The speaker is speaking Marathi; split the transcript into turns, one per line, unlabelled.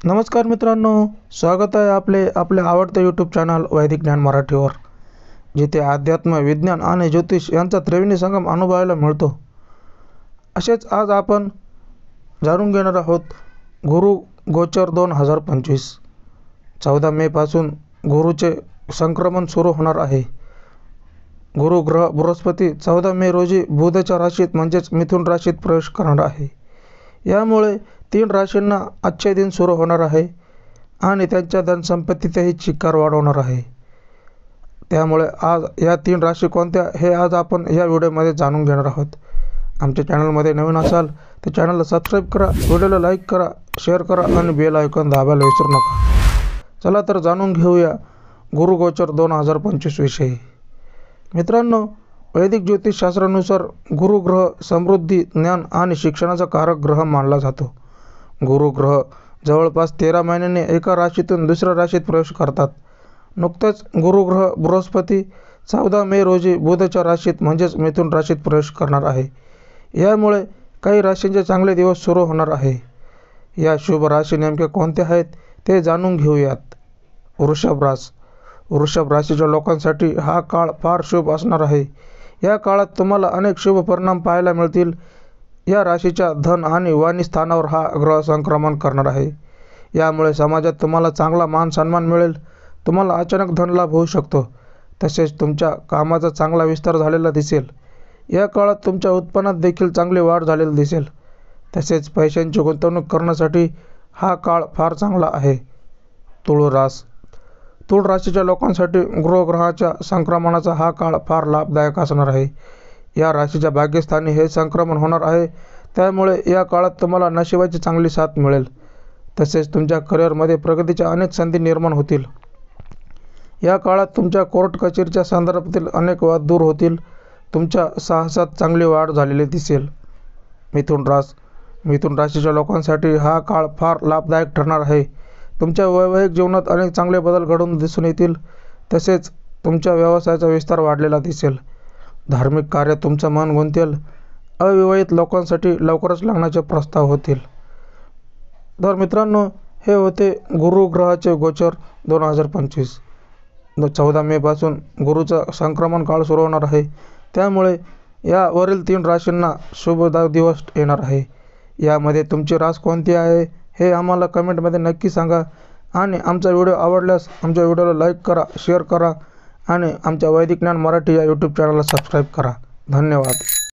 नमस्कार मित्रांनो, स्वागत आहे आपले आवडते यूट्यूब चॅनल वैदिक ज्ञान मराठीवर, जिथे अध्यात्म, विज्ञान आणि ज्योतिष यांचा त्रिवेणी संगम अनुभवायला मिळतो। असेच आज आपण जाणून घेणार आहोत गुरु गोचर 2025। 14 मे पासून गुरुचे संक्रमण सुरू होणार आहे। गुरु ग्रह बृहस्पती 14 मे रोजी बुधच्या राशीत म्हणजेच मिथुन राशीत प्रवेश करणार आहे। यामुळे 3 राशींना आजचे दिन सुरू होणार आहे आणि त्यांच्या धनसंपत्तीतही चिक्कार वाढवणार आहे। त्यामुळे आज या 3 राशी कोणत्या हे आज आपण या व्हिडिओमध्ये जाणून घेणार आहोत। आमच्या चॅनलमध्ये नवीन असाल तर चॅनलला सबस्क्राईब करा, व्हिडिओला लाईक करा, शेअर करा आणि बेल आयकॉन दाबायला विसरू नका। चला तर जाणून घेऊया गुरु गोचर 2025 विषयी। मित्रांनो, वैदिक ज्योतिषशास्त्रानुसार गुरु ग्रह समृद्धी, ज्ञान आणि शिक्षणाचा कारक ग्रह मानला जातो। गुरु ग्रह जवळपास 13 महिन्यांनी एका राशीतून दुसऱ्या राशीत प्रवेश करतात। नुकतेच गुरु ग्रह बृहस्पती 14 मे रोजी बुधच्या राशीत म्हणजेच मिथुन राशीत प्रवेश करणार आहे। यामुळे काही राशींचे चांगले दिवस सुरू होणार आहे। या शुभ राशी नेमक्या कोणत्या आहेत ते जाणून घेऊयात। वृषभ रास। वृषभ राशीच्या लोकांसाठी हा काळ फार शुभ असणार आहे। या काळात तुम्हाला अनेक शुभ परिणाम पाहायला मिळतील। या राशीच्या धन आणि वाणी स्थानावर हा ग्रह संक्रमण करणार आहे। यामुळे समाजात तुम्हाला चांगला मान सन्मान मिळेल। तुम्हाला अचानक धनलाभ होऊ शकतो। तसेच तुमच्या कामाचा चांगला विस्तार झालेला दिसेल। या काळात तुमच्या उत्पन्नात देखील चांगली वाढ झालेली दिसेल। तसेच पैशांची गुंतवणूक करण्यासाठी हा काळ फार चांगला आहे। तुळ रास। तुळ राशीच्या लोकांसाठी गुरुग्रहाच्या संक्रमणाचा हा काळ फार लाभदायक असणार आहे। या राशीच्या भाग्यस्थानी हे संक्रमण होणार आहे। त्यामुळे या काळात तुम्हाला नशिबाची चांगली साथ मिळेल। तसेच तुमच्या करिअरमध्ये प्रगतीच्या अनेक संधी निर्माण होतील। या काळात तुमच्या कोर्ट कचेरीच्या संदर्भातील अनेक वाद दूर होतील। तुमच्या साहसात चांगली वाढ झालेली दिसेल। मिथुन रास। मिथुन राशीच्या लोकांसाठी हा काळ फार लाभदायक ठरणार आहे। तुमच्या वैवाहिक जीवनात अनेक चांगले बदल घडून दिसून येतील। तसेच तुमच्या व्यवसायाचा विस्तार वाढलेला दिसेल। धार्मिक कार्यात तुमचं मन गुंतेल। अविवाहित लोकांसाठी लवकरच लग्नाचे प्रस्ताव होतील। तर मित्रांनो, हे होते गुरु ग्रहाचे गोचर 2025। 14 मे पासून गुरुचा संक्रमण काळ सुरू होणार आहे। त्यामुळे यावरील 3 राशींना शुभ दिवस येणार आहे। यामध्ये तुमची रास कोणती आहे हे आम्हाला कमेंटमध्ये नक्की सांगा। आणि आमचा व्हिडिओ आवडल्यास आमच्या व्हिडिओला लाईक करा, शेअर करा आणि आमच्या वैदिक ज्ञान मराठी या यूट्यूब चॅनलला सबस्क्राईब करा। धन्यवाद।